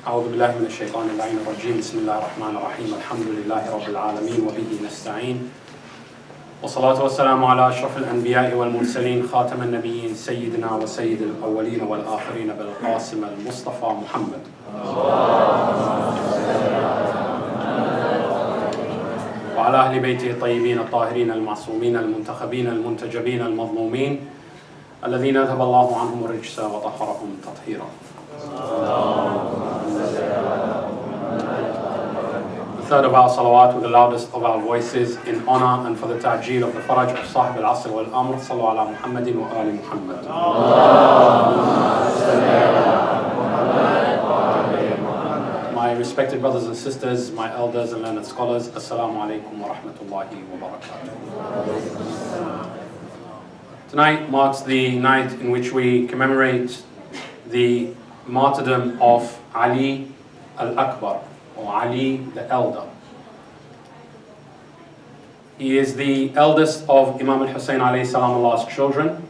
أعوذ بالله من الشيطان اللعين الرجيم بسم الله الرحمن الرحيم الحمد لله رب العالمين وبه نستعين والصلاة والسلام على أشرف الأنبياء والمرسلين خاتم النبيين سيدنا وسيد الأولين والآخرين بالقاسم المصطفى محمد وعلى أهل بيته الطيبين الطاهرين المعصومين المنتخبين المنتجبين المظلومين الذين أذهب الله عنهم الرجس وطهرهم تطهيرا. The third of our salawat with the loudest of our voices in honor and for the ta'jeel of the faraj of Sahib al-Asr wal-Amr. Sallu ala Muhammadin wa ali Muhammad. My respected brothers and sisters, my elders and learned scholars, Assalamu alaikum wa rahmatullahi wa barakatuh. Tonight marks the night in which we commemorate the martyrdom of Ali al-Akbar, or Ali the Elder. He is the eldest of Imam al-Hussain alayhi salam Allah's children,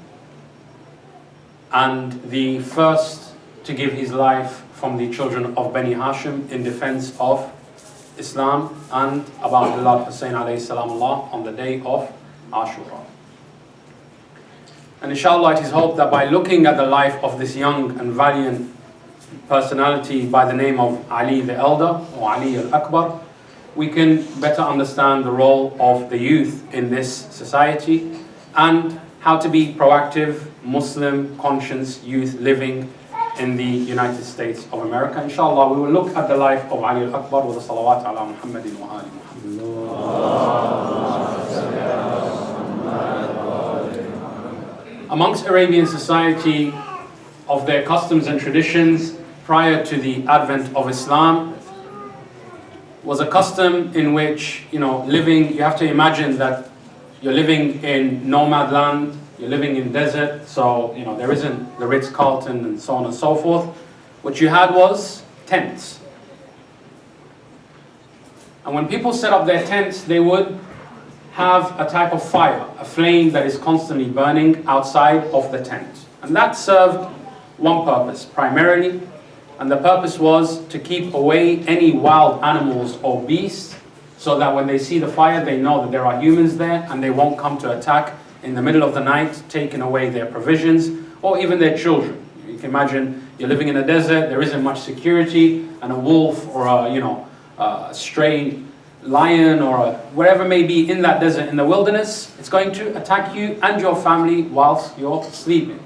and the first to give his life from the children of Bani Hashim in defense of Islam and about Bilal Hussain alayhi salam Allah on the day of Ashura. And inshallah it is hoped that by looking at the life of this young and valiant personality by the name of Ali the Elder or Ali al-Akbar, we can better understand the role of the youth in this society and how to be proactive Muslim conscious youth living in the United States of America. Inshallah we will look at the life of Ali al-Akbar with the salawat ala Muhammadin wa ali Muhammad. Amongst Arabian society, of their customs and traditions prior to the advent of Islam, was a custom in which, living, you have to imagine that you're living in nomad land, you're living in desert, so, there isn't the Ritz-Carlton and so on and so forth. What you had was tents. And when people set up their tents, they would have a type of fire, a flame that is constantly burning outside of the tent. And that served one purpose primarily, and the purpose was to keep away any wild animals or beasts so that when they see the fire they know that there are humans there and they won't come to attack in the middle of the night, taking away their provisions or even their children. You can imagine you're living in a desert, there isn't much security, and a wolf or a stray lion or wherever may be in that desert in the wilderness, it's going to attack you and your family whilst you're sleeping.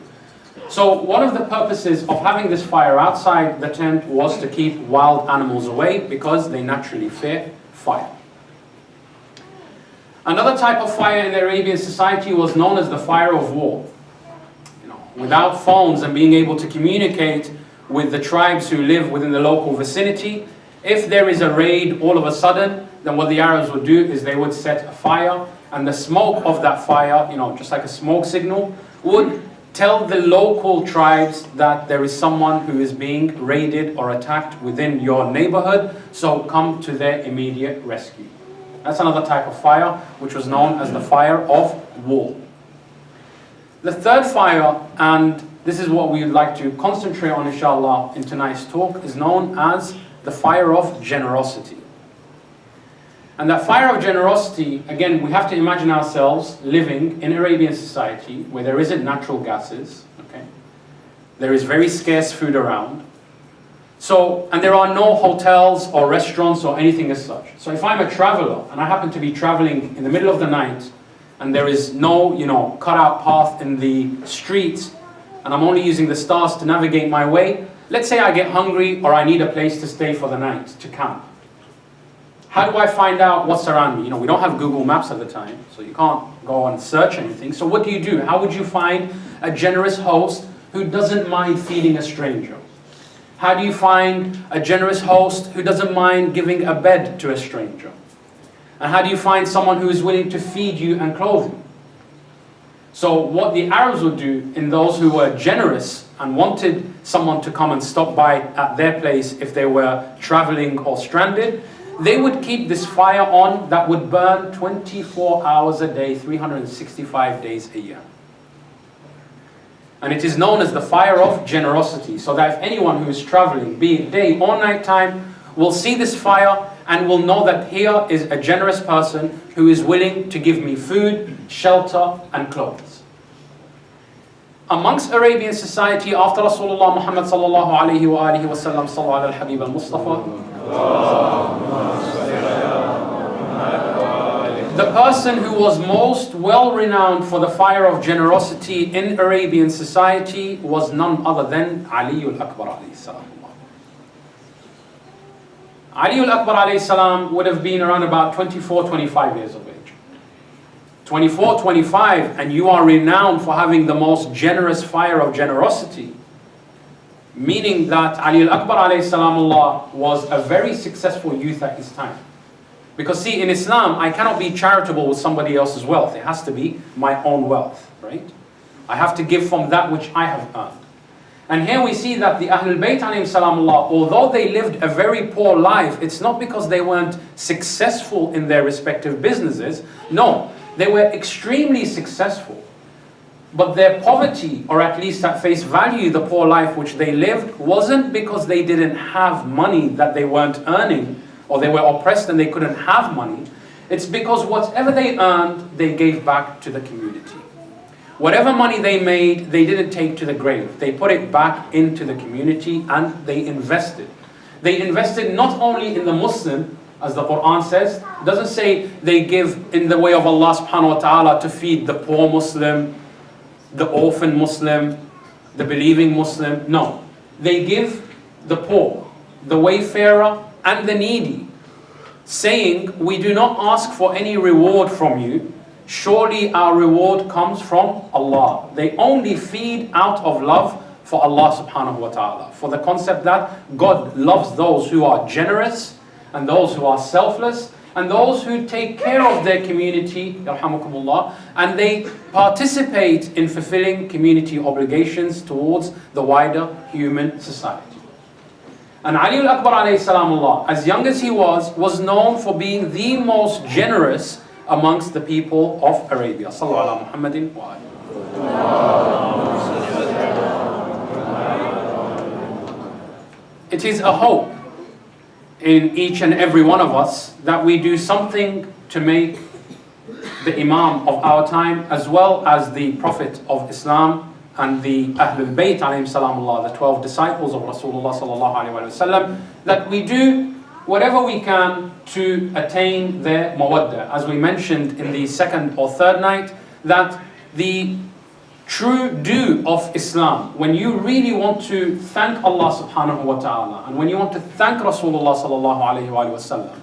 So one of the purposes of having this fire outside the tent was to keep wild animals away because they naturally fear fire. Another type of fire in the Arabian society was known as the fire of war. Without phones and being able to communicate with the tribes who live within the local vicinity, if there is a raid all of a sudden, then what the Arabs would do is they would set a fire, and the smoke of that fire, just like a smoke signal, would tell the local tribes that there is someone who is being raided or attacked within your neighborhood, so come to their immediate rescue. That's another type of fire, which was known as the fire of war. The third fire, and this is what we would like to concentrate on inshallah in tonight's talk, is known as the fire of generosity. And that fire of generosity, again, we have to imagine ourselves living in Arabian society where there isn't natural gases, okay? There is very scarce food around. And there are no hotels or restaurants or anything as such. So if I'm a traveler and I happen to be traveling in the middle of the night and there is no, cut out path in the streets and I'm only using the stars to navigate my way, let's say I get hungry or I need a place to stay for the night, to camp. How do I find out what's around me? We don't have Google Maps at the time, so you can't go and search anything. So what do? How would you find a generous host who doesn't mind feeding a stranger? How do you find a generous host who doesn't mind giving a bed to a stranger? And how do you find someone who is willing to feed you and clothe you? So what the Arabs would do in those who were generous and wanted someone to come and stop by at their place if they were traveling or stranded, they would keep this fire on that would burn 24 hours a day, 365 days a year. And it is known as the fire of generosity. So that if anyone who is traveling, be it day or night time, will see this fire and will know that here is a generous person who is willing to give me food, shelter and clothes. Amongst Arabian society, after Rasulullah Muhammad sallallahu alayhi wa alihi wa sallam, sallallahu ala al-Habib al-Mustafa, the person who was most well renowned for the fire of generosity in Arabian society was none other than Ali al-Akbar alayhi salam. Ali al-Akbar alayhi salam would have been around about 24, 25 years of age. 24, 25, and you are renowned for having the most generous fire of generosity. Meaning that Ali al-Akbar alayhi salamullah was a very successful youth at his time. Because see, in Islam, I cannot be charitable with somebody else's wealth. It has to be my own wealth, right? I have to give from that which I have earned. And here we see that the Ahlul Bayt alayhim salamullah, although they lived a very poor life, it's not because they weren't successful in their respective businesses. No, they were extremely successful. But their poverty, or at least at face value, the poor life which they lived, wasn't because they didn't have money that they weren't earning, or they were oppressed and they couldn't have money. It's because whatever they earned, they gave back to the community. Whatever money they made, they didn't take to the grave. They put it back into the community and they invested. They invested not only in the Muslim, as the Quran says. It doesn't say they give in the way of Allah subhanahu wa ta'ala to feed the poor Muslim, the orphan Muslim, the believing Muslim. No. They give the poor, the wayfarer, and the needy, saying, we do not ask for any reward from you. Surely our reward comes from Allah. They only feed out of love for Allah subhanahu wa ta'ala. For the concept that God loves those who are generous, and those who are selfless, and those who take care of their community, yarhamukumullah, and they participate in fulfilling community obligations towards the wider human society. And Ali al-Akbar alayhi salamullah, as young as he was known for being the most generous amongst the people of Arabia. Sallallahu ala Muhammadin wa alihi. It is a hope in each and every one of us that we do something to make the Imam of our time, as well as the Prophet of Islam and the Ahlul Bayt alayhim salamullah, the 12 disciples of Rasulullah sallallahu alayhi wa sallam, that we do whatever we can to attain their mawaddah. As we mentioned in the second or third night, that the true due of Islam, when you really want to thank Allah subhanahu wa ta'ala, and when you want to thank Rasulullah sallallahu alayhi wa sallam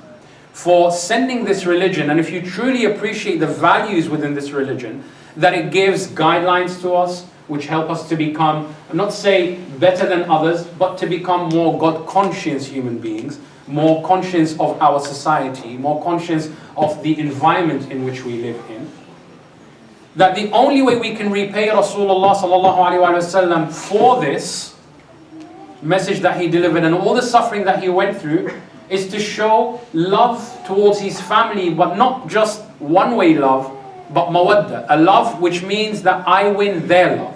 for sending this religion, and if you truly appreciate the values within this religion, that it gives guidelines to us, which help us to become, not say better than others, but to become more God-conscious human beings, more conscious of our society, more conscious of the environment in which we live in. That the only way we can repay Rasulullah sallallahu alaihi wasallam for this message that he delivered and all the suffering that he went through is to show love towards his family, but not just one-way love, but mawadda, a love which means that I win their love.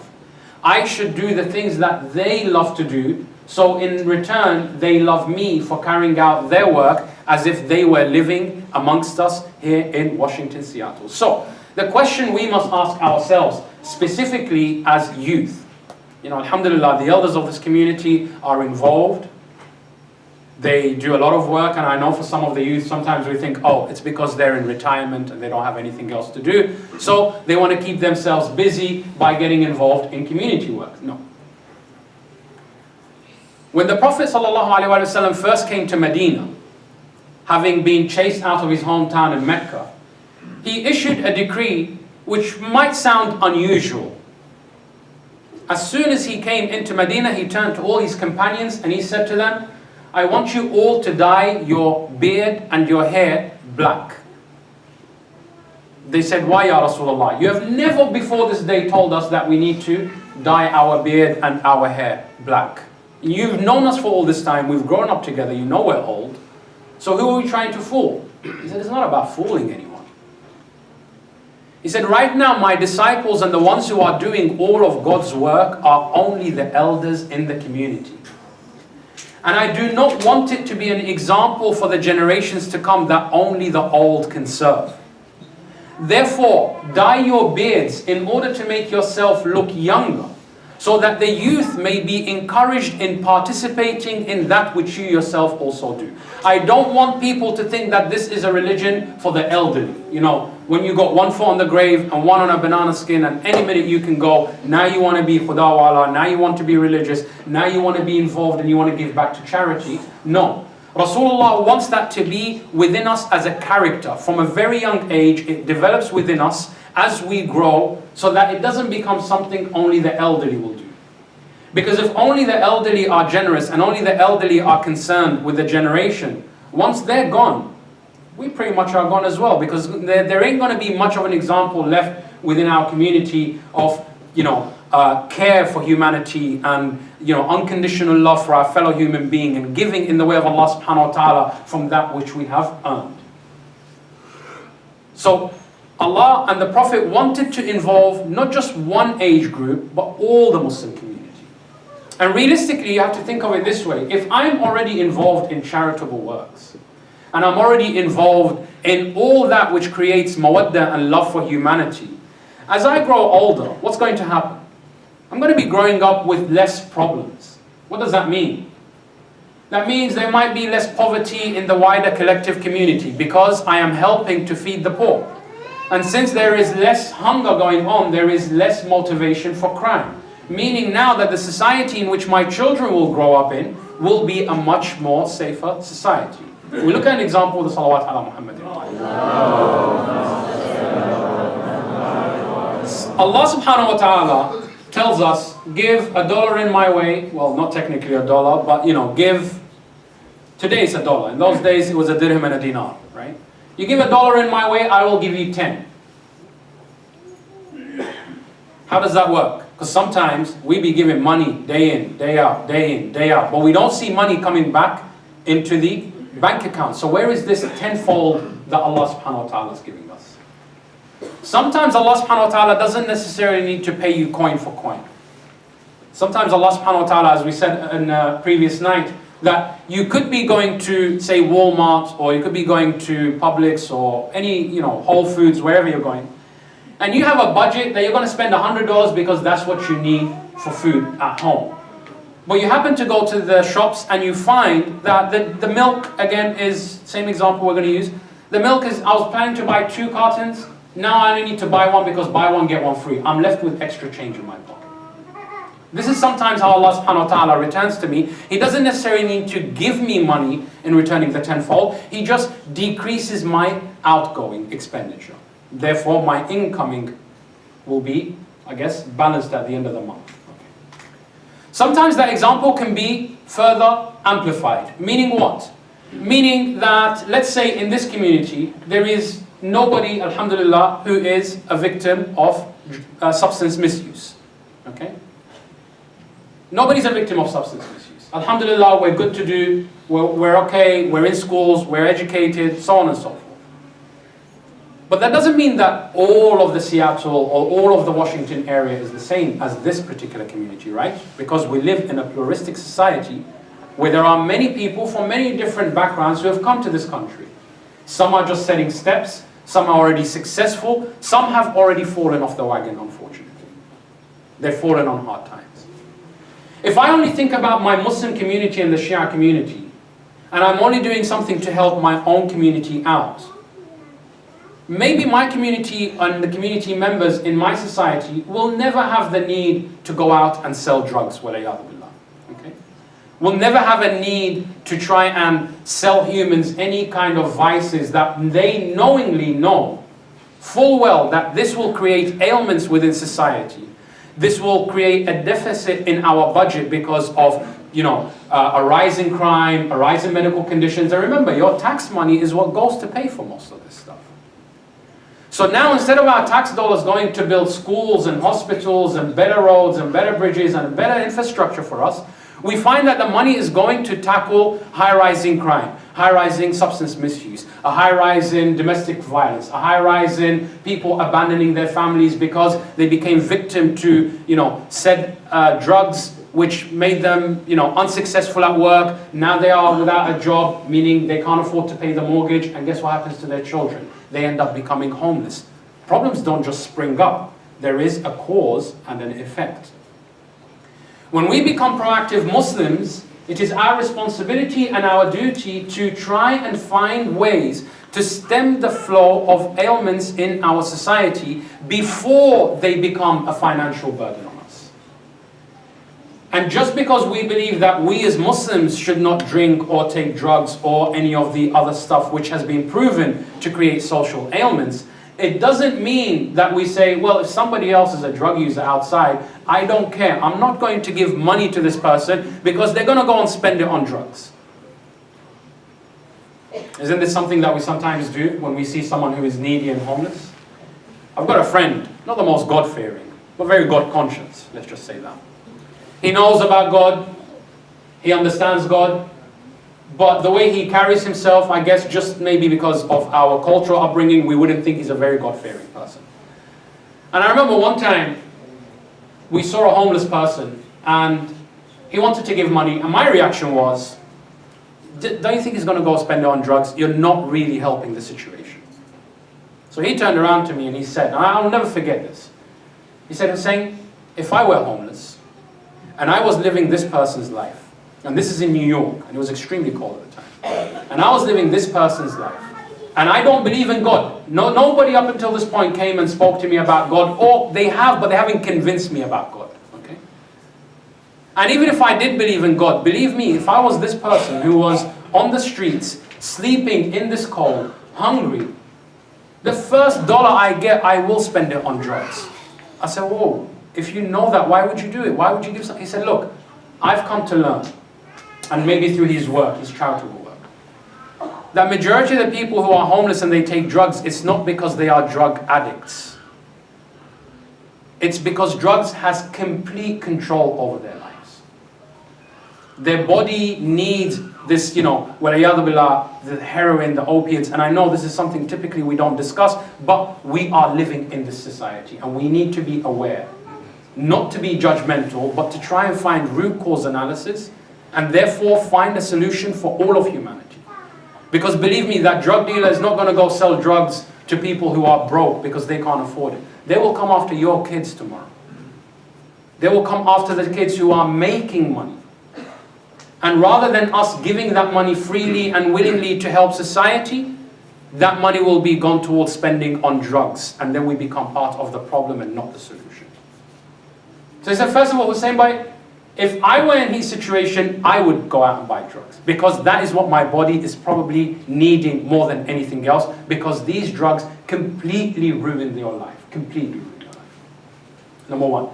I should do the things that they love to do, so in return they love me for carrying out their work as if they were living amongst us here in Washington, Seattle. So the question we must ask ourselves, specifically as youth, alhamdulillah, the elders of this community are involved. They do a lot of work, and I know for some of the youth, sometimes we think, oh, it's because they're in retirement and they don't have anything else to do, so they want to keep themselves busy by getting involved in community work. No. When the Prophet ﷺ first came to Medina, having been chased out of his hometown in Mecca, he issued a decree which might sound unusual. As soon as he came into Medina, he turned to all his companions and he said to them, I want you all to dye your beard and your hair black. They said, why, Ya Rasulullah? You have never before this day told us that we need to dye our beard and our hair black. You've known us for all this time, we've grown up together, you know we're old. So who are we trying to fool? He said, it's not about fooling anyone. He said, right now my disciples and the ones who are doing all of God's work are only the elders in the community. And I do not want it to be an example for the generations to come that only the old can serve. Therefore, dye your beards in order to make yourself look younger, so that the youth may be encouraged in participating in that which you yourself also do. I don't want people to think that this is a religion for the elderly. You know, when you got one foot on the grave and one on a banana skin, and any minute you can go, now you want to be khudawala, now you want to be religious, now you want to be involved and you want to give back to charity. No. Rasulullah wants that to be within us as a character. From a very young age, it develops within us as we grow, so that it doesn't become something only the elderly will do. Because if only the elderly are generous and only the elderly are concerned with the generation, once they're gone, we pretty much are gone as well, because there ain't going to be much of an example left within our community of, care for humanity and, unconditional love for our fellow human being and giving in the way of Allah subhanahu wa ta'ala from that which we have earned. So Allah and the Prophet wanted to involve not just one age group, but all the Muslim community. And realistically, you have to think of it this way. If I'm already involved in charitable works, and I'm already involved in all that which creates mawadda and love for humanity, as I grow older, what's going to happen? I'm going to be growing up with less problems. What does that mean? That means there might be less poverty in the wider collective community because I am helping to feed the poor. And since there is less hunger going on, there is less motivation for crime. Meaning now that the society in which my children will grow up in will be a much more safer society. We look at an example of the salawat ala Muhammad. Allah subhanahu wa ta'ala tells us, give $1 in my way. Well, not technically $1, but give. Today it's $1. In those days it was a dirham and a dinar, right? You give $1 in my way, I will give you 10. How does that work? Because sometimes we be giving money day in, day out, day in, day out, but we don't see money coming back into the bank account. So where is this tenfold that Allah subhanahu wa ta'ala is giving us? Sometimes Allah subhanahu wa ta'ala doesn't necessarily need to pay you coin for coin. Sometimes Allah subhanahu wa ta'ala, as we said in a previous night, that you could be going to, say, Walmart, or you could be going to Publix, or any, Whole Foods, wherever you're going, and you have a budget that you're going to spend $100 because that's what you need for food at home. But you happen to go to the shops and you find that the milk, again, is, same example we're going to use, the milk is, I was planning to buy 2 cartons, now I only need to buy 1 because buy 1 get 1 free. I'm left with extra change in my pocket. This is sometimes how Allah subhanahu wa ta'ala returns to me. He doesn't necessarily need to give me money in returning the tenfold. He just decreases my outgoing expenditure. Therefore, my incoming will be, balanced at the end of the month. Okay. Sometimes that example can be further amplified. Meaning what? Meaning that, let's say in this community, there is nobody, alhamdulillah, who is a victim of substance misuse. Okay? Nobody's a victim of substance misuse. Alhamdulillah, we're good to do, we're okay, we're in schools, we're educated, so on and so forth. But that doesn't mean that all of the Seattle or all of the Washington area is the same as this particular community, right? Because we live in a pluralistic society where there are many people from many different backgrounds who have come to this country. Some are just setting steps, some are already successful, some have already fallen off the wagon, unfortunately. They've fallen on hard times. If I only think about my Muslim community and the Shia community, and I'm only doing something to help my own community out, maybe my community and the community members in my society will never have the need to go out and sell drugs, waliyadu billah. Okay? Will never have a need to try and sell humans any kind of vices that they knowingly know full well that this will create ailments within society. This will create a deficit in our budget because of, a rise in crime, a rise in medical conditions. And remember, your tax money is what goes to pay for most of this stuff. So now instead of our tax dollars going to build schools and hospitals and better roads and better bridges and better infrastructure for us, We find that the money is going to tackle high-rising crime, high-rising substance misuse, a high-rise in domestic violence, a high-rise in people abandoning their families because they became victim to, said drugs which made them, unsuccessful at work. Now they are without a job, meaning they can't afford to pay the mortgage, and guess what happens to their children? They end up becoming homeless. Problems don't just spring up. There is a cause and an effect. When we become proactive Muslims, it is our responsibility and our duty to try and find ways to stem the flow of ailments in our society before they become a financial burden on us. And just because we believe that we as Muslims should not drink or take drugs or any of the other stuff which has been proven to create social ailments, it doesn't mean that we say, well, if somebody else is a drug user outside, I don't care. I'm not going to give money to this person because they're going to go and spend it on drugs. Isn't this something that we sometimes do when we see someone who is needy and homeless? I've got a friend, not the most God-fearing, but very God-conscious, let's just say that. He knows about God, he understands God, but the way he carries himself, I guess just maybe because of our cultural upbringing, we wouldn't think he's a very God-fearing person. And I remember one time, we saw a homeless person, and he wanted to give money, and my reaction was, don't you think he's going to go spend it on drugs? You're not really helping the situation. So he turned around to me and he said, and I'll never forget this. He said, Hussain, if I were homeless, and I was living this person's life, and this is in New York, and it was extremely cold at the time, and I was living this person's life, and I don't believe in God. Nobody up until this point came and spoke to me about God, or they have, but they haven't convinced me about God. Okay? And even if I did believe in God, believe me, if I was this person who was on the streets, sleeping in this cold, hungry, the first dollar I get, I will spend it on drugs. I said, whoa, if you know that, why would you do it? Why would you give something? He said, look, I've come to learn, and maybe through his work, his charitable work, that majority of the people who are homeless and they take drugs, it's not because they are drug addicts. It's because drugs has complete control over their lives. Their body needs this, the heroin, the opiates, and I know this is something typically we don't discuss, but we are living in this society, and we need to be aware. Not to be judgmental, but to try and find root cause analysis, and therefore find a solution for all of humanity. Because believe me, that drug dealer is not going to go sell drugs to people who are broke because they can't afford it. They will come after your kids tomorrow. They will come after the kids who are making money. And rather than us giving that money freely and willingly to help society, that money will be gone towards spending on drugs, and then we become part of the problem and not the solution. So he said, first of all, Hussain bhai, if I were in his situation, I would go out and buy drugs, because that is what my body is probably needing more than anything else, because these drugs completely ruin your life. Completely ruin your life. Number one.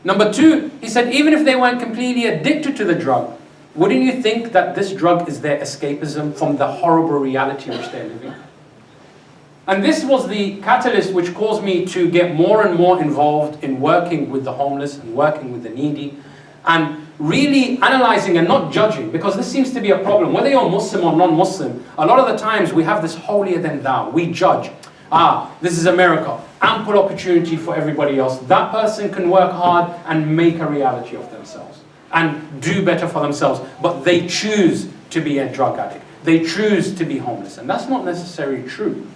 Number two, he said, even if they weren't completely addicted to the drug, wouldn't you think that this drug is their escapism from the horrible reality which they're living? And this was the catalyst which caused me to get more and more involved in working with the homeless and working with the needy, and really analyzing and not judging, because this seems to be a problem. Whether you're Muslim or non-Muslim, a lot of the times we have this holier than thou. We judge. This is America. Ample opportunity for everybody else. That person can work hard and make a reality of themselves and do better for themselves, but they choose to be a drug addict. They choose to be homeless, and that's not necessarily true.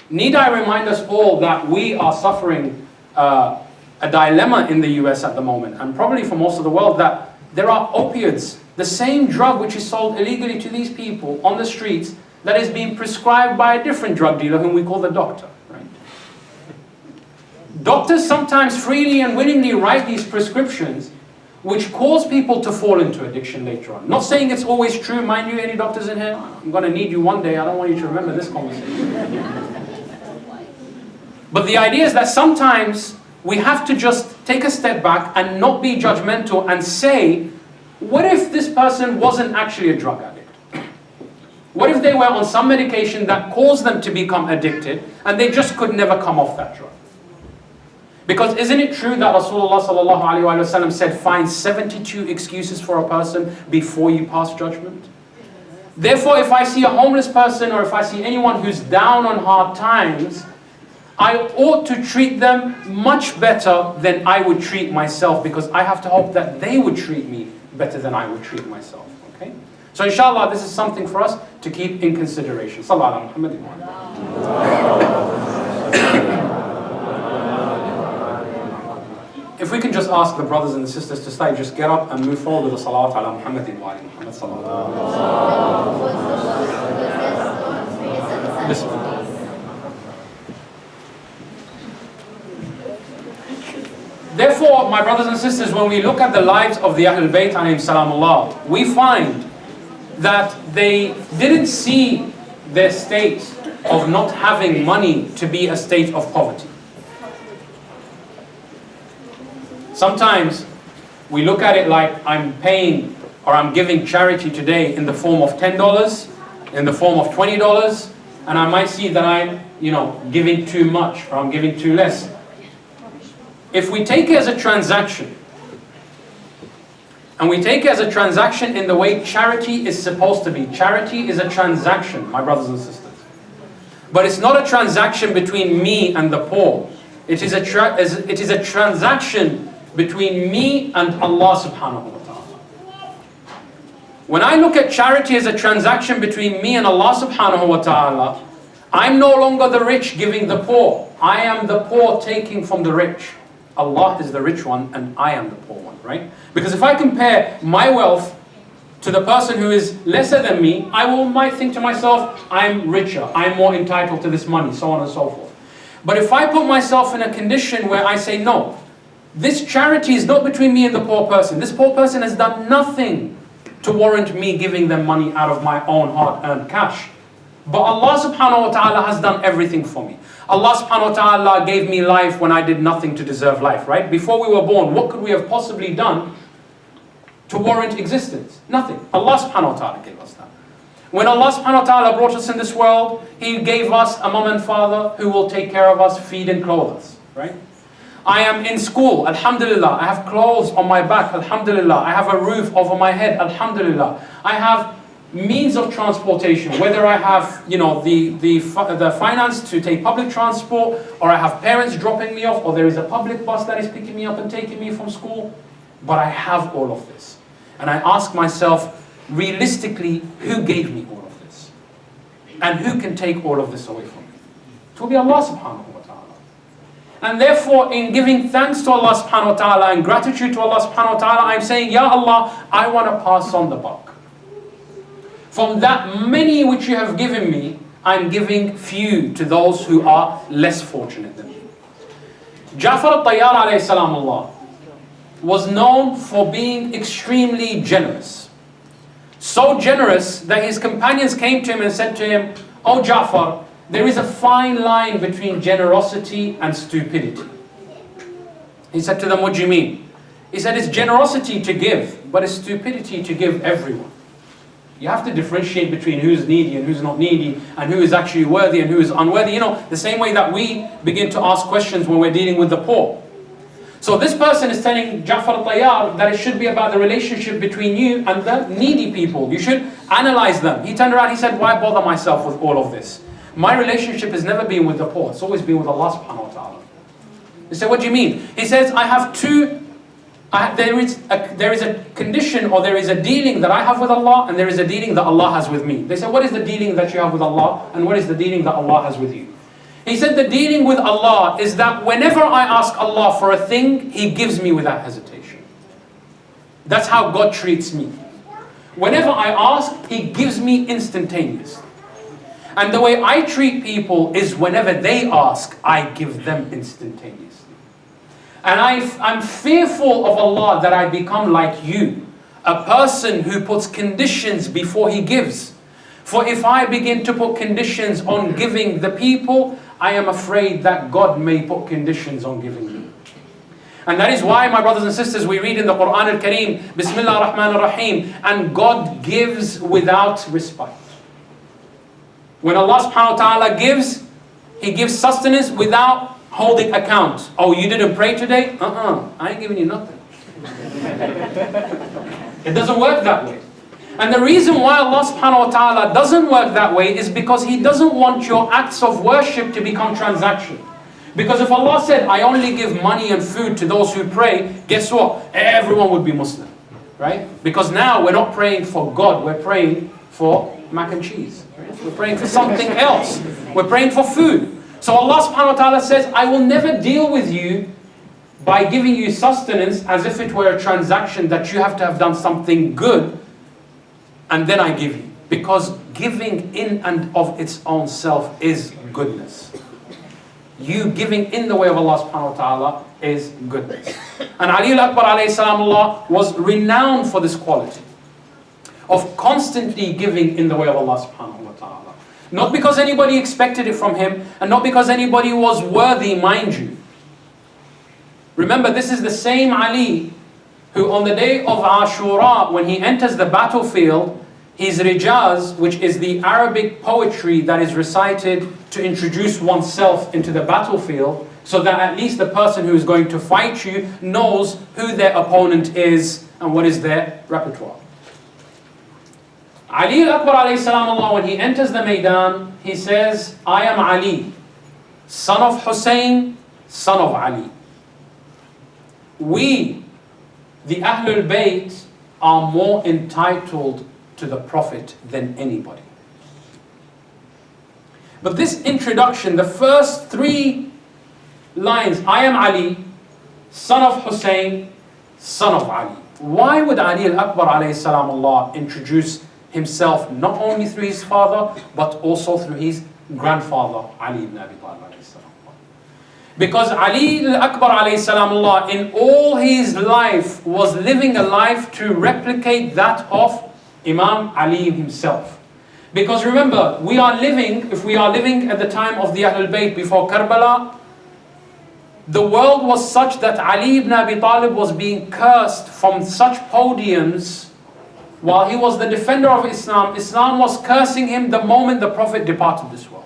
Need I remind us all that we are suffering a dilemma in the US at the moment, and probably for most of the world, that there are opioids, the same drug which is sold illegally to these people on the streets, that is being prescribed by a different drug dealer whom we call the doctor. Right? Doctors sometimes freely and willingly write these prescriptions which cause people to fall into addiction later on. Not saying it's always true, mind you, any doctors in here? I'm going to need you one day, I don't want you to remember this conversation. But the idea is that sometimes we have to just take a step back and not be judgmental and say, what if this person wasn't actually a drug addict? What if they were on some medication that caused them to become addicted and they just could never come off that drug? Because isn't it true that Rasulullah sallallahu alaihi wasallam said, find 72 excuses for a person before you pass judgment? Therefore, if I see a homeless person or if I see anyone who's down on hard times, I ought to treat them much better than I would treat myself, because I have to hope that they would treat me better than I would treat myself. Okay? So inshallah, this is something for us to keep in consideration. Sallallahu alaihi wasallam. If we can just ask the brothers and the sisters to stay, just get up and move forward with the salawat ala Muhammadin wa ali Muhammad sallallahu alaihi wasallam. Therefore, my brothers and sisters, when we look at the lives of the Ahlul Bayt alayhim salamullah, we find that they didn't see their state of not having money to be a state of poverty. Sometimes we look at it like I'm paying or I'm giving charity today in the form of $10, in the form of $20, and I might see that I'm, giving too much or I'm giving too less. If we take it as a transaction, and we take it as a transaction in the way charity is supposed to be. Charity is a transaction, my brothers and sisters. But it's not a transaction between me and the poor. It is a transaction between me and Allah subhanahu wa ta'ala. When I look at charity as a transaction between me and Allah subhanahu wa ta'ala, I'm no longer the rich giving the poor. I am the poor taking from the rich. Allah is the rich one and I am the poor one, right? Because if I compare my wealth to the person who is lesser than me, I might think to myself, I'm richer, I'm more entitled to this money, so on and so forth. But if I put myself in a condition where I say, no, this charity is not between me and the poor person. This poor person has done nothing to warrant me giving them money out of my own hard-earned cash. But Allah subhanahu wa ta'ala has done everything for me. Allah subhanahu wa ta'ala gave me life when I did nothing to deserve life, right? Before we were born, what could we have possibly done to warrant existence? Nothing. Allah subhanahu wa ta'ala gave us that. When Allah subhanahu wa ta'ala brought us in this world, He gave us a mom and father who will take care of us, feed and clothe us, right? I am in school, alhamdulillah. I have clothes on my back, alhamdulillah. I have a roof over my head, alhamdulillah. I have means of transportation, whether I have, the finance to take public transport, or I have parents dropping me off, or there is a public bus that is picking me up and taking me from school. But I have all of this. And I ask myself, realistically, who gave me all of this? And who can take all of this away from me? It will be Allah subhanahu wa ta'ala. And therefore, in giving thanks to Allah subhanahu wa ta'ala and gratitude to Allah subhanahu wa ta'ala, I'm saying, Ya Allah, I want to pass on the buck. From that many which you have given me, I'm giving few to those who are less fortunate than me. Ja'far al-Tayyar alayhi salamullah was known for being extremely generous. So generous that his companions came to him and said to him, "Oh Ja'far, there is a fine line between generosity and stupidity." He said to them, "What do you mean?" He said, "It's generosity to give, but it's stupidity to give everyone." You have to differentiate between who's needy and who's not needy, and who is actually worthy and who is unworthy. The same way that we begin to ask questions when we're dealing with the poor. So this person is telling Ja'far al-Tayyar that it should be about the relationship between you and the needy people. You should analyze them. He turned around, he said, "Why bother myself with all of this? My relationship has never been with the poor. It's always been with Allah subhanahu wa ta'ala." He said, "What do you mean?" He says, there is a condition, or there is a dealing that I have with Allah, and there is a dealing that Allah has with me. They said, "What is the dealing that you have with Allah, and what is the dealing that Allah has with you?" He said, "The dealing with Allah is that whenever I ask Allah for a thing, He gives me without hesitation. That's how God treats me. Whenever I ask, He gives me instantaneously. And the way I treat people is whenever they ask, I give them instantaneously. And I'm fearful of Allah that I become like you, a person who puts conditions before He gives. For if I begin to put conditions on giving the people, I am afraid that God may put conditions on giving me." And that is why, my brothers and sisters, we read in the Quran al-Kareem, Bismillah ar-Rahman ar-Rahim, and God gives without respite. When Allah subhanahu wa ta'ala gives, He gives sustenance without holding account. Oh, you didn't pray today? I ain't giving you nothing. It doesn't work that way. And the reason why Allah subhanahu wa ta'ala doesn't work that way is because He doesn't want your acts of worship to become transaction. Because if Allah said, I only give money and food to those who pray, guess what? Everyone would be Muslim. Right? Because now we're not praying for God, we're praying for mac and cheese. Right? We're praying for something else. We're praying for food. So Allah subhanahu wa ta'ala says, I will never deal with you by giving you sustenance as if it were a transaction that you have to have done something good and then I give you. Because giving in and of its own self is goodness. You giving in the way of Allah subhanahu wa ta'ala is goodness. And Ali al-Akbar alayhi salamullah was renowned for this quality of constantly giving in the way of Allah subhanahu wa ta'ala. Not because anybody expected it from him, and not because anybody was worthy, mind you. Remember, this is the same Ali who on the day of Ashura, when he enters the battlefield, his rijaz, which is the Arabic poetry that is recited to introduce oneself into the battlefield, so that at least the person who is going to fight you knows who their opponent is and what is their repertoire. Ali al-Akbar alayhi salamullah, when he enters the Maidan, he says, I am Ali, son of Hussain, son of Ali. We, the Ahlul Bayt, are more entitled to the Prophet than anybody. But this introduction, the first 3 lines, I am Ali, son of Hussain, son of Ali. Why would Ali al-Akbar alayhi salamullah introduce himself not only through his father, but also through his grandfather, Ali ibn Abi Talib alayhi salamullah? Because Ali al-Akbar alayhi salamullah in all his life was living a life to replicate that of Imam Ali himself. Because remember, we are living, if we are living at the time of the Ahlul Bayt before Karbala, the world was such that Ali ibn Abi Talib was being cursed from such podiums while he was the defender of Islam. Islam was cursing him the moment the Prophet departed this world.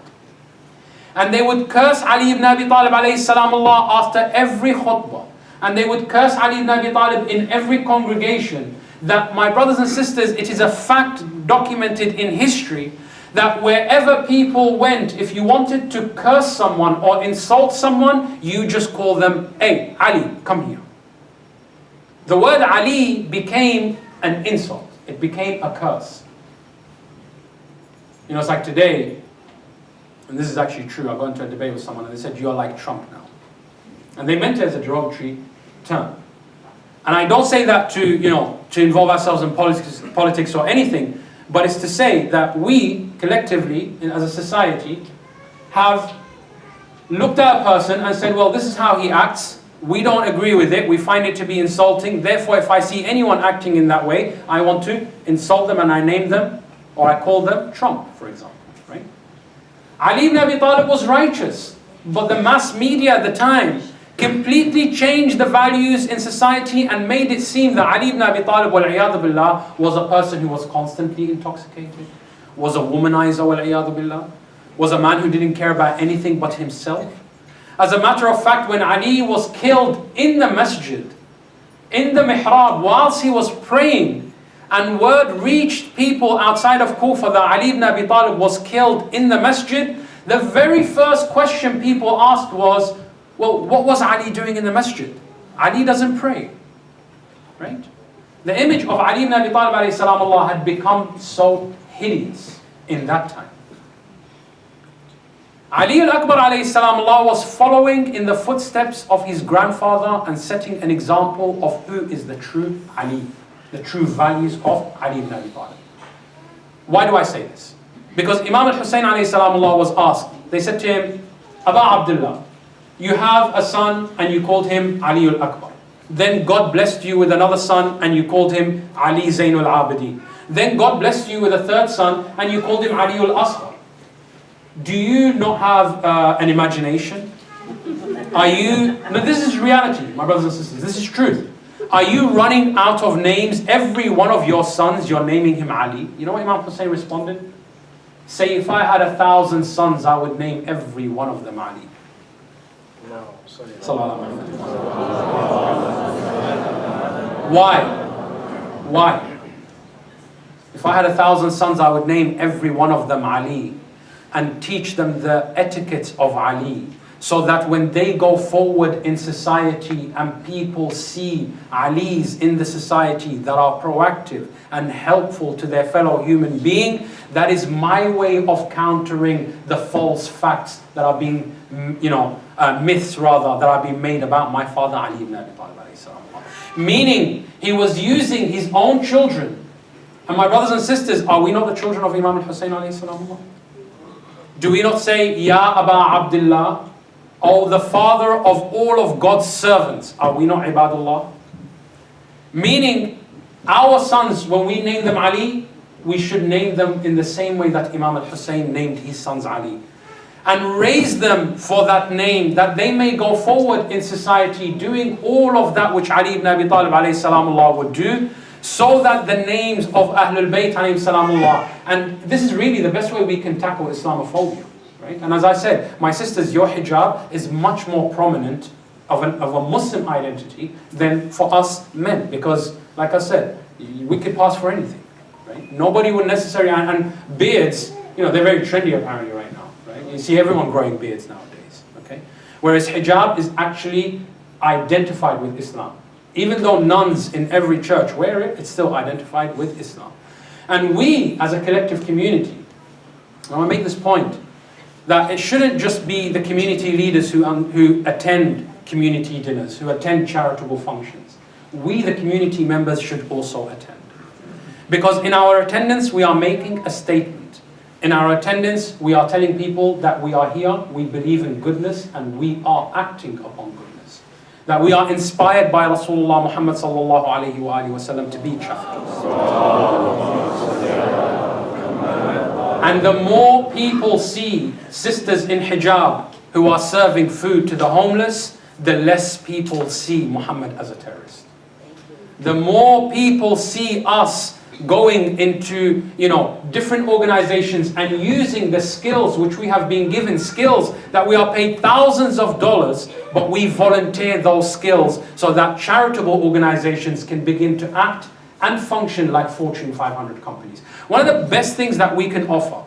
And they would curse Ali ibn Abi Talib alayhi salamullah after every khutbah. And they would curse Ali ibn Abi Talib in every congregation. That, my brothers and sisters, it is a fact documented in history that wherever people went, if you wanted to curse someone or insult someone, you just call them, hey, Ali, come here. The word Ali became an insult. It became a curse. You know, it's like today, and this is actually true, I got into a debate with someone and they said, you are like Trump now. And they meant it as a derogatory term. And I don't say that to, you know, to involve ourselves in politics or anything, but it's to say that we, collectively, as a society, have looked at a person and said, well, this is how he acts, we don't agree with it, we find it to be insulting, therefore if I see anyone acting in that way, I want to insult them and I name them, or I call them Trump, for example, right? Ali ibn Abi Talib was righteous, but the mass media at the time completely changed the values in society and made it seem that Ali ibn Abi Talib wal-iyadhu billah was a person who was constantly intoxicated, was a womanizer wal-iyadhu billah, was a man who didn't care about anything but himself. As a matter of fact, when Ali was killed in the masjid, in the mihrab, whilst he was praying, and word reached people outside of Kufa that Ali ibn Abi Talib was killed in the masjid, the very first question people asked was, well, what was Ali doing in the masjid? Ali doesn't pray, right? The image of Ali ibn Abi Talib alayhi salamullah had become so hideous in that time. Ali al-Akbar alayhi salamullah was following in the footsteps of his grandfather and setting an example of who is the true Ali, the true values of Ali ibn Abi Talib. Why do I say this? Because Imam al-Hussain alayhi salamullah was asked, they said to him, Aba Abdullah, you have a son and you called him Ali al-Akbar. Then God blessed you with another son and you called him Ali Zainul Abidin. Then God blessed you with a third son and you called him Ali al-Asghar. Do you not have an imagination? Are you... No, this is reality, my brothers and sisters. This is truth. Are you running out of names? Every one of your sons, you're naming him Ali. You know what Imam Hussain responded? Say, if I had 1,000 sons, I would name every one of them Ali. Why? Why? If I had 1,000 sons, I would name every one of them Ali and teach them the etiquette of Ali, so that when they go forward in society and people see Alis in the society that are proactive and helpful to their fellow human being, that is my way of countering the false facts that are being, myths rather, that are being made about my father Ali ibn Abi Talib alayhi salam. Meaning, he was using his own children. And my brothers and sisters, are we not the children of Imam Hussain alayhi salam? Do we not say, Ya Aba Abdullah, oh the father of all of God's servants? Are we not Ibadullah? Meaning, our sons, when we name them Ali, we should name them in the same way that Imam al-Hussein named his sons Ali. And raise them for that name, that they may go forward in society doing all of that which Ali ibn Abi Talib alayhi salamullah would do, so that the names of Ahlul Bayt alayhi salamullah, and this is really the best way we can tackle Islamophobia, right? And as I said, my sisters, your hijab is much more prominent of a Muslim identity than for us men, because like I said, we could pass for anything, right? Nobody would necessarily, and beards, they're very trendy apparently right now, right? You see everyone growing beards nowadays, okay? Whereas hijab is actually identified with Islam. Even though nuns in every church wear it, it's still identified with Islam. And we, as a collective community, I want to make this point, that it shouldn't just be the community leaders who attend community dinners, who attend charitable functions. We, the community members, should also attend. Because in our attendance, we are making a statement. In our attendance, we are telling people that we are here, we believe in goodness, and we are acting upon goodness. That we are inspired by Rasulullah Muhammad sallallahu alayhi wa sallam to be charitable. And the more people see sisters in hijab who are serving food to the homeless, the less people see Muhammad as a terrorist. The more people see us going into, different organizations and using the skills which we have been given, skills that we are paid thousands of dollars, but we volunteer those skills so that charitable organizations can begin to act and function like Fortune 500 companies. One of the best things that we can offer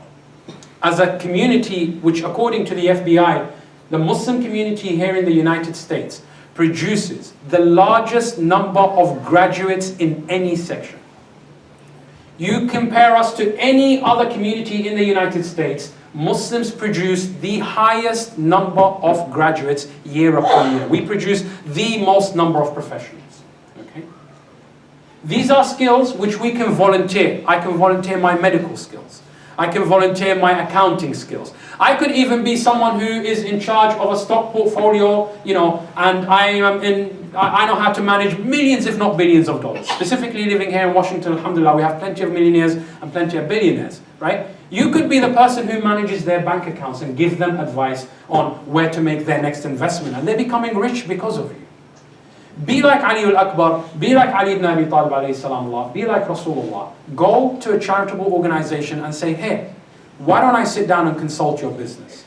as a community, which according to the FBI, the Muslim community here in the United States produces the largest number of graduates in any section. You compare us to any other community in the United States, Muslims produce the highest number of graduates year upon year. We produce the most number of professionals. Okay? These are skills which we can volunteer. I can volunteer my medical skills. I can volunteer my accounting skills. I could even be someone who is in charge of a stock portfolio, and I know how to manage millions, if not billions of dollars. Specifically living here in Washington, alhamdulillah, we have plenty of millionaires and plenty of billionaires, right? You could be the person who manages their bank accounts and give them advice on where to make their next investment, and they're becoming rich because of you. Be like Ali al-Akbar, be like Ali ibn Abi Talib alayhi salamullah, be like Rasulullah. Go to a charitable organization and say, hey, why don't I sit down and consult your business?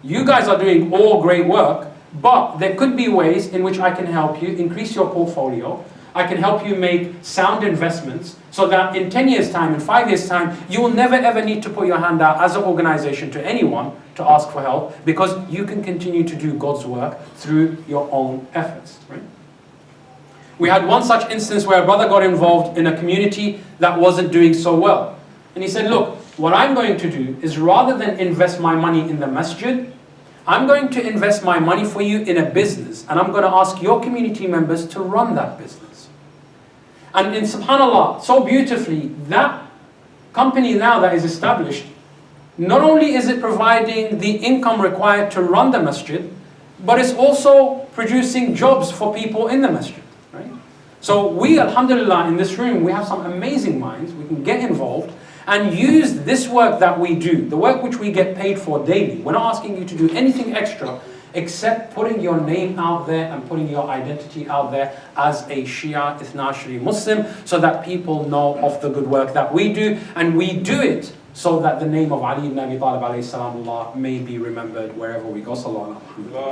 You guys are doing all great work, but there could be ways in which I can help you increase your portfolio. I can help you make sound investments so that in 10 years' time, in 5 years' time, you will never ever need to put your hand out as an organization to anyone to ask for help, because you can continue to do God's work through your own efforts, right? We had one such instance where a brother got involved in a community that wasn't doing so well. And he said, look, what I'm going to do is, rather than invest my money in the masjid, I'm going to invest my money for you in a business, and I'm going to ask your community members to run that business. And in subhanAllah, so beautifully, that company now that is established, not only is it providing the income required to run the masjid, but it's also producing jobs for people in the masjid. So we, alhamdulillah, in this room, we have some amazing minds. We can get involved and use this work that we do, the work which we get paid for daily. We're not asking you to do anything extra except putting your name out there and putting your identity out there as a Shia Ithna Ashari Muslim, so that people know of the good work that we do. And we do it so that the name of Ali ibn Abi Talib alayhi salamullah may be remembered wherever we go. Sallallahu alaihi wasallam.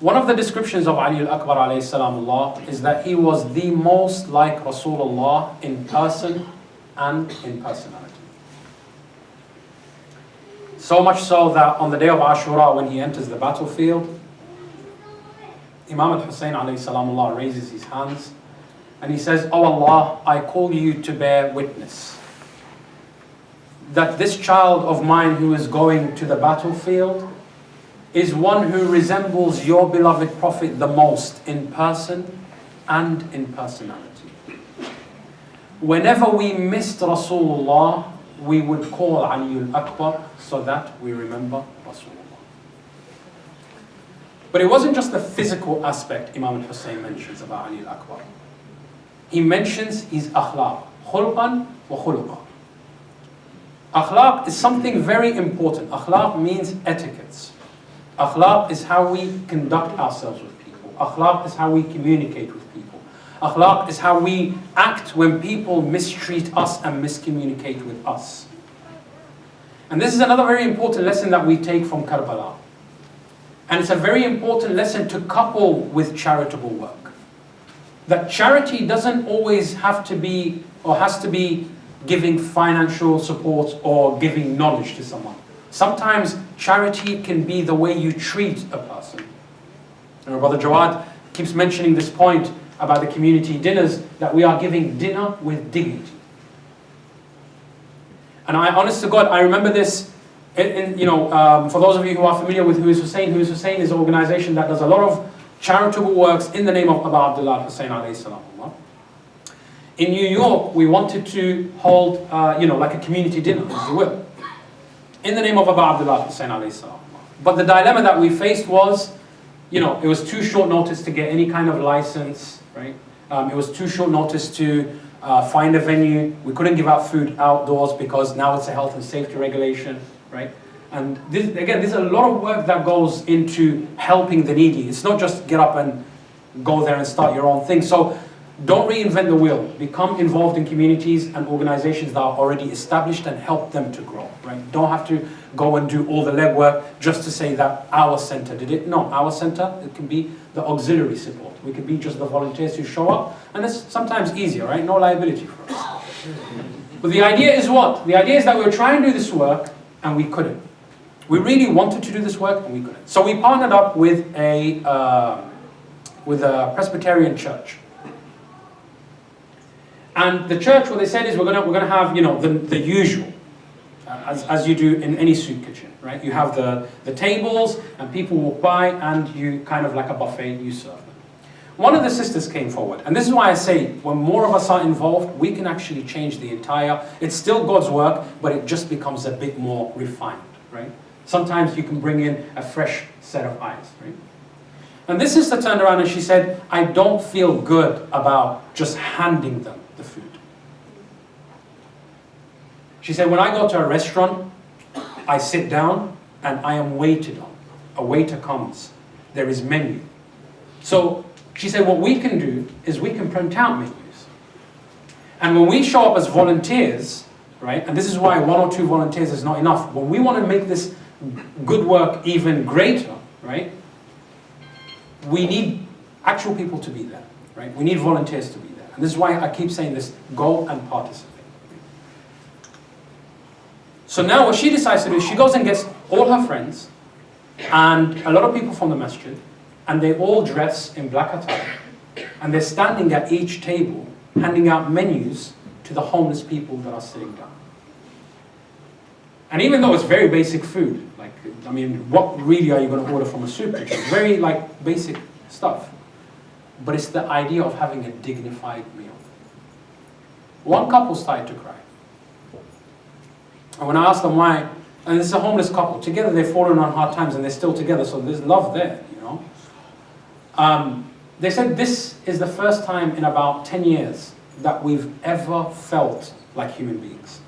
One of the descriptions of Ali al-Akbar alayhi salamullah is that he was the most like Rasulullah in person and in personality. So much so that on the day of Ashura, when he enters the battlefield, Imam al-Hussain alayhi salamullah raises his hands and he says, "Oh Allah, I call you to bear witness that this child of mine who is going to the battlefield is one who resembles your beloved Prophet the most in person and in personality. Whenever we missed Rasulullah, we would call Ali al-Akbar so that we remember Rasulullah." But it wasn't just the physical aspect Imam al-Hussain mentions about Ali al-Akbar. He mentions his akhlaq, khulqan wa khuluqa. Akhlaq is something very important. Akhlaq means etiquettes. Akhlaq is how we conduct ourselves with people. Akhlaq is how we communicate with people. Akhlaq is how we act when people mistreat us and miscommunicate with us. And this is another very important lesson that we take from Karbala. And it's a very important lesson to couple with charitable work. That charity doesn't always have to be, or has to be, giving financial support or giving knowledge to someone. Sometimes charity can be the way you treat a person. You know, Brother Jawad keeps mentioning this point about the community dinners, that we are giving dinner with dignity. And honest to God, I remember this. For those of you who are familiar with Who is Hussain is an organization that does a lot of charitable works in the name of Abu Abdullah Hussain alayhi salam. In New York, we wanted to hold, like a community dinner, if you will, in the name of Abu Abdullah Hussain alayhi salam. But the dilemma that we faced was, it was too short notice to get any kind of license, right? It was too short notice to find a venue. We couldn't give out food outdoors because now it's a health and safety regulation. Right? And there's a lot of work that goes into helping the needy. It's not just get up and go there and start your own thing. So don't reinvent the wheel. Become involved in communities and organizations that are already established and help them to grow. Right? Don't have to go and do all the legwork just to say that our center did it. No, our center, it can be the auxiliary support. We could be just the volunteers who show up, and it's sometimes easier, right? No liability for us. But the idea is what? The idea is that we're trying to do this work and we couldn't. We really wanted to do this work and we couldn't. So we partnered up with a Presbyterian church. And the church, what they said is we're gonna have the usual, as you do in any soup kitchen, right? You have the tables and people walk by and you kind of like a buffet, you serve them. One of the sisters came forward, and this is why I say when more of us are involved, we can actually change the entire. It's still God's work, but it just becomes a bit more refined, right? Sometimes you can bring in a fresh set of eyes, right? And this sister turned around and she said, "I don't feel good about just handing them the food." She said, "When I go to a restaurant, I sit down and I am waited on. A waiter comes. There is menu. So she said, what we can do is we can print out menus. And when we show up as volunteers, right, and this is why 1 or 2 volunteers is not enough. When we want to make this good work even greater, right, we need actual people to be there, right? We need volunteers to be there. And this is why I keep saying this, go and participate. So now what she decides to do is she goes and gets all her friends and a lot of people from the masjid, and they all dress in black attire, and they're standing at each table handing out menus to the homeless people that are sitting down. And even though it's very basic food, what really are you going to order from a soup kitchen? Very basic stuff. But it's the idea of having a dignified meal. One couple started to cry. And when I asked them why, and this is a homeless couple, together they've fallen on hard times and they're still together, so there's love there, They said this is the first time in about 10 years that we've ever felt like human beings.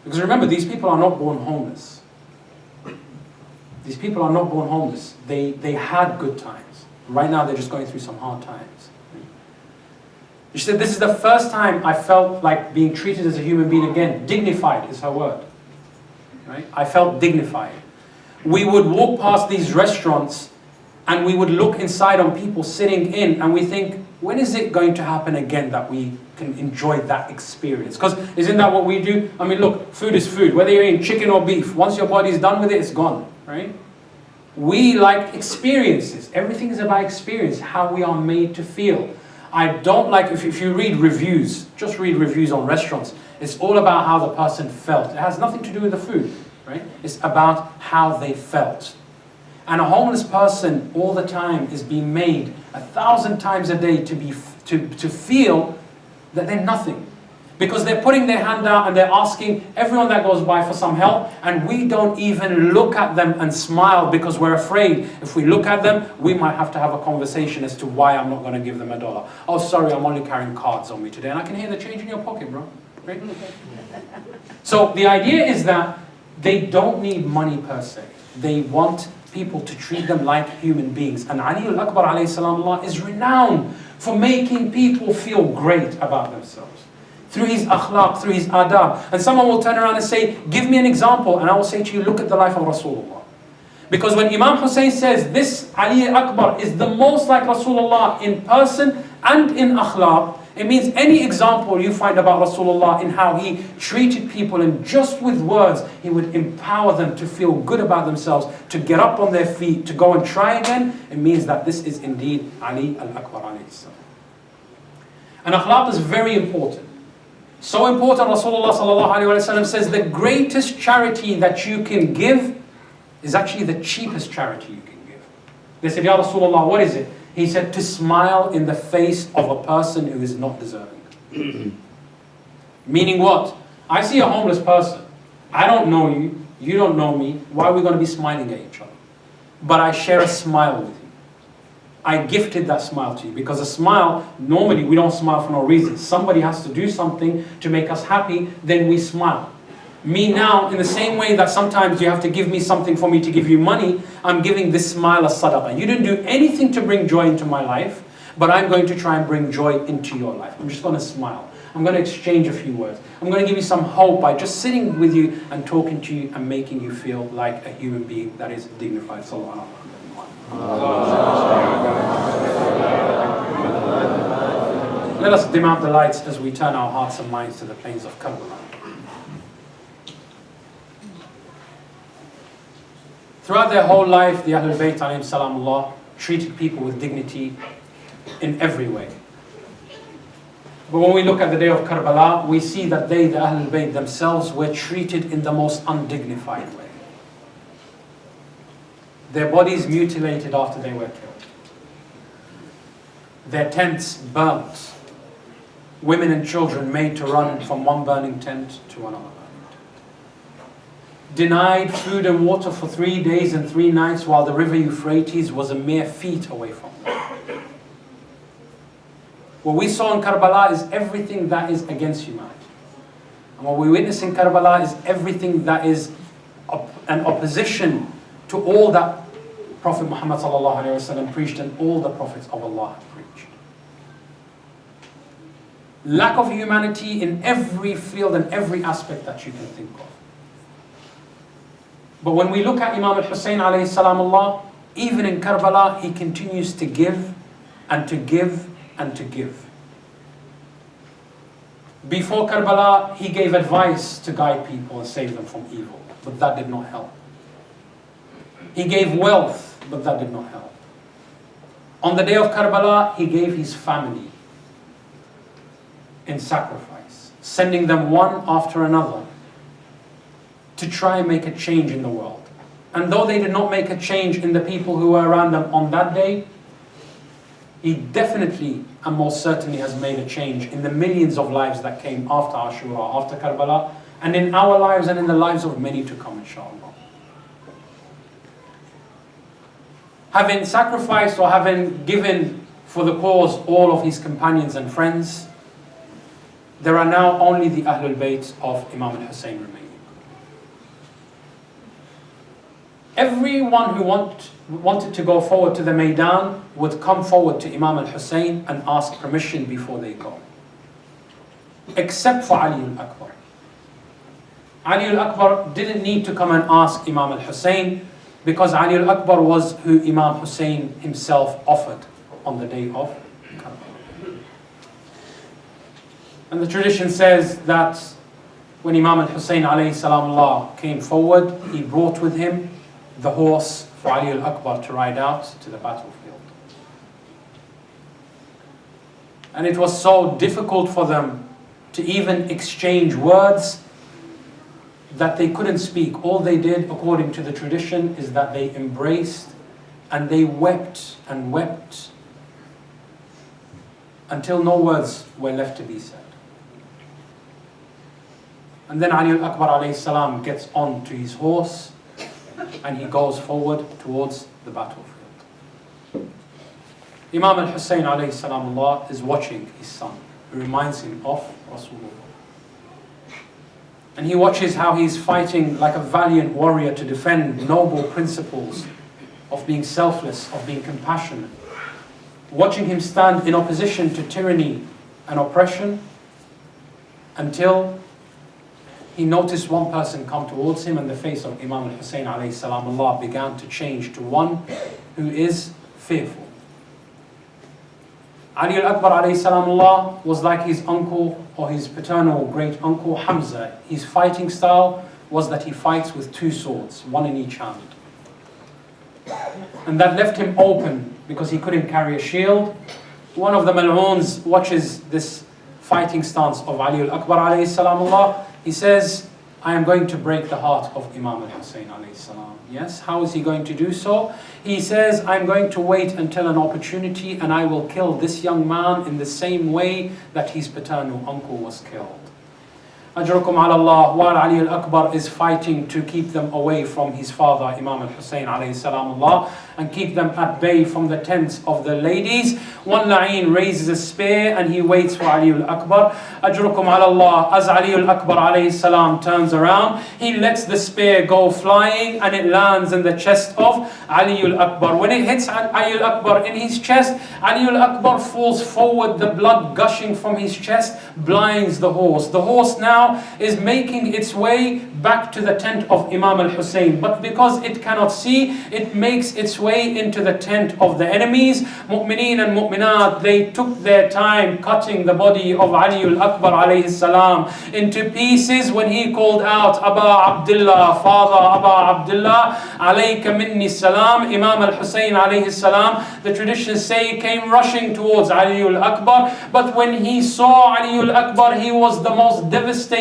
Because remember, these people are not born homeless. These people are not born homeless. They had good times. Right now they're just going through some hard times. She said, this is the first time I felt like being treated as a human being again. Dignified is her word. Right? I felt dignified. We would walk past these restaurants and we would look inside on people sitting in and we think, when is it going to happen again that we can enjoy that experience? Because isn't that what we do? I mean, look, food is food. Whether you're eating chicken or beef, once your body's done with it, it's gone. Right? We like experiences. Everything is about experience, how we are made to feel. I don't like, if you read reviews, just read reviews on restaurants. It's all about how the person felt. It has nothing to do with the food. Right? It's about how they felt. And a homeless person all the time is being made 1,000 times a day to feel that they're nothing. Because they're putting their hand out and they're asking everyone that goes by for some help, and we don't even look at them and smile because we're afraid if we look at them, we might have to have a conversation as to why I'm not going to give them $1. Oh, sorry, I'm only carrying cards on me today. And I can hear the change in your pocket, bro. Right? So the idea is that they don't need money per se. They want people to treat them like human beings. And Ali al-Akbar alayhi salam is renowned for making people feel great about themselves. Through his akhlaq, through his adab. And someone will turn around and say, give me an example. And I will say to you, look at the life of Rasulullah. Because when Imam Hussain says, this Ali Akbar is the most like Rasulullah in person and in akhlaq, it means any example you find about Rasulullah in how he treated people and just with words, he would empower them to feel good about themselves, to get up on their feet, to go and try again. It means that this is indeed Ali al-Akbar alayhi salam. And akhlaq is very important. So important, Rasulullah sallallahu alayhi wa sallam says the greatest charity that you can give is actually the cheapest charity you can give. They said, Ya Rasulullah, what is it? He said, to smile in the face of a person who is not deserving. Meaning what? I see a homeless person. I don't know you. You don't know me. Why are we going to be smiling at each other? But I share a smile with you. I gifted that smile to you. Because a smile, normally we don't smile for no reason. Somebody has to do something to make us happy, then we smile. Me now, in the same way that sometimes you have to give me something for me to give you money, I'm giving this smile as sadaqah. You didn't do anything to bring joy into my life, but I'm going to try and bring joy into your life. I'm just going to smile. I'm going to exchange a few words. I'm going to give you some hope by just sitting with you and talking to you and making you feel like a human being that is dignified. Sallallahu Let us dim out the lights as we turn our hearts and minds to the plains of Karbala. Throughout their whole life, the Ahlul Bayt alayhim salamullah treated people with dignity in every way. But when we look at the day of Karbala, we see that they, the Ahlul Bayt themselves, were treated in the most undignified way. Their bodies mutilated after they were killed. Their tents burnt. Women and children made to run from one burning tent to another. Denied food and water for 3 days and 3 nights while the river Euphrates was a mere feet away from them. What we saw in Karbala is everything that is against humanity. And what we witness in Karbala is everything that is an opposition to all that Prophet Muhammad ﷺ preached and all the prophets of Allah have preached. Lack of humanity in every field and every aspect that you can think of. But when we look at Imam Hussain alayhi salamullah, even in Karbala, he continues to give and to give and to give. Before Karbala, he gave advice to guide people and save them from evil, but that did not help. He gave wealth, but that did not help. On the day of Karbala, he gave his family in sacrifice, sending them one after another to try and make a change in the world. And though they did not make a change in the people who were around them on that day, he definitely and most certainly has made a change in the millions of lives that came after Ashura, after Karbala, and in our lives and in the lives of many to come, inshallah. Having sacrificed or having given for the cause all of his companions and friends, there are now only the Ahlul Bayt of Imam al-Hussain remaining. Everyone who wanted to go forward to the Maidan would come forward to Imam al-Hussein and ask permission before they go. Except for Ali al-Akbar. Ali al-Akbar didn't need to come and ask Imam al-Hussein, because Ali al-Akbar was who Imam Hussein himself offered on the day of Karbala. And the tradition says that when Imam al-Hussein alayhi salamullah came forward, he brought with him the horse for Ali al-Akbar to ride out to the battlefield. And it was so difficult for them to even exchange words that they couldn't speak. All they did, according to the tradition, is that they embraced and they wept and wept until no words were left to be said. And then Ali al-Akbar alayhi salam gets on to his horse and he goes forward towards the battlefield. Imam al-Hussein alayhi salamullah is watching his son, who reminds him of Rasulullah. And he watches how he's fighting like a valiant warrior to defend noble principles of being selfless, of being compassionate. Watching him stand in opposition to tyranny and oppression, until he noticed one person come towards him, and the face of Imam al-Hussein alayhi salamullah began to change to one who is fearful. Ali al-Akbar alayhi salamullah was like his uncle or his paternal great uncle Hamza. His fighting style was that he fights with two swords, one in each hand. And that left him open because he couldn't carry a shield. One of the Mal'oons watches this fighting stance of Ali al-Akbar alayhi salamullah. He says, I am going to break the heart of Imam al-Hussein alayhi salam. Yes, how is he going to do so? He says, I'm going to wait until an opportunity and I will kill this young man in the same way that his paternal uncle was killed. Ajrukum ala Allah, while Ali al-Akbar is fighting to keep them away from his father, Imam al-Hussein alayhi salamullah, and keep them at bay from the tents of the ladies, one la'een raises a spear and he waits for Ali al-Akbar. Ajrukum ala Allah, as Ali al-Akbar alayhi salam turns around, he lets the spear go flying and it lands in the chest of Ali al-Akbar. When it hits Ali al-Akbar in his chest, Ali al-Akbar falls forward, the blood gushing from his chest blinds the horse. The horse now is making its way back to the tent of Imam al-Hussein, but because it cannot see, it makes its way into the tent of the enemies. Mu'mineen and mu'minat, they took their time cutting the body of Ali al-Akbar alayhi salam into pieces when he called out, Aba Abdullah, Father Aba Abdullah, alayka minni salam. Imam al-Hussein alayhi salam, the traditions say, came rushing towards Ali al-Akbar, but when he saw Ali al-Akbar, he was the most devastated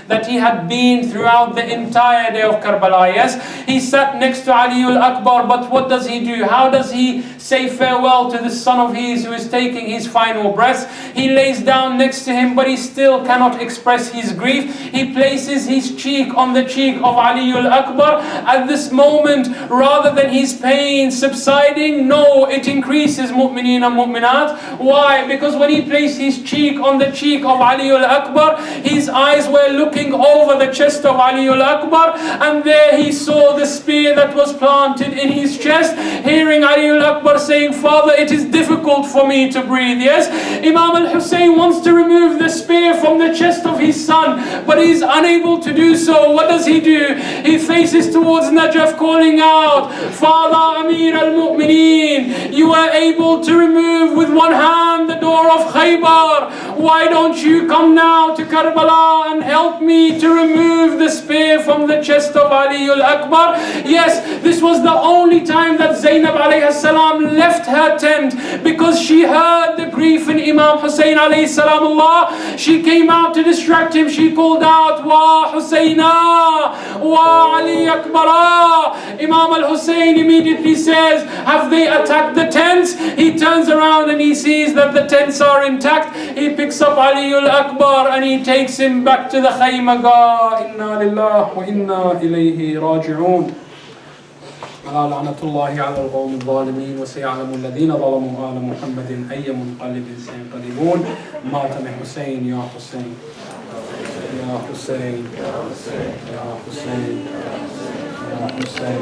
that he had been throughout the entire day of Karbala. Yes, he sat next to Ali al-Akbar, but what does he do? How does he say farewell to this son of his who is taking his final breath? He lays down next to him, but he still cannot express his grief. He places his cheek on the cheek of Ali al-Akbar. At this moment, rather than his pain subsiding, no, it increases, mu'mineen and mu'minat. Why? Because when he placed his cheek on the cheek of Ali al-Akbar, his eyes were looking over the chest of Ali al-Akbar, and there he saw the spear that was planted in his chest. Hearing Ali al-Akbar saying, Father, it is difficult for me to breathe. Yes, Imam al-Hussein wants to remove the spear from the chest of his son, but he is unable to do so. What does he do? He faces towards Najaf, calling out, Father Amir al-Mu'mineen, you were able to remove with one hand the door of Khaybar. Why don't you come now to Karbala and help me to remove the spear from the chest of Ali al-Akbar? Yes, this was the only time that Zainab alayhi salam left her tent, because she heard the grief in Imam Hussein alayhi salamullah. She came out to distract him. She called out, Wa Husseina, Wa Ali Akbara. Imam al-Hussein immediately says, have they attacked the tents? He turns around and he sees that the tents are intact. He picks up Ali al-Akbar and he takes him back to the khaymaga. Inna lillah wa inna ilayhi raji'un. لعنة الله على القوم الظالمين وسيعلم الذين ظلموا آل محمد أي منقلب سينقلبون. ماتم حسين يا حسين يا حسين يا حسين يا حسين يا حسين.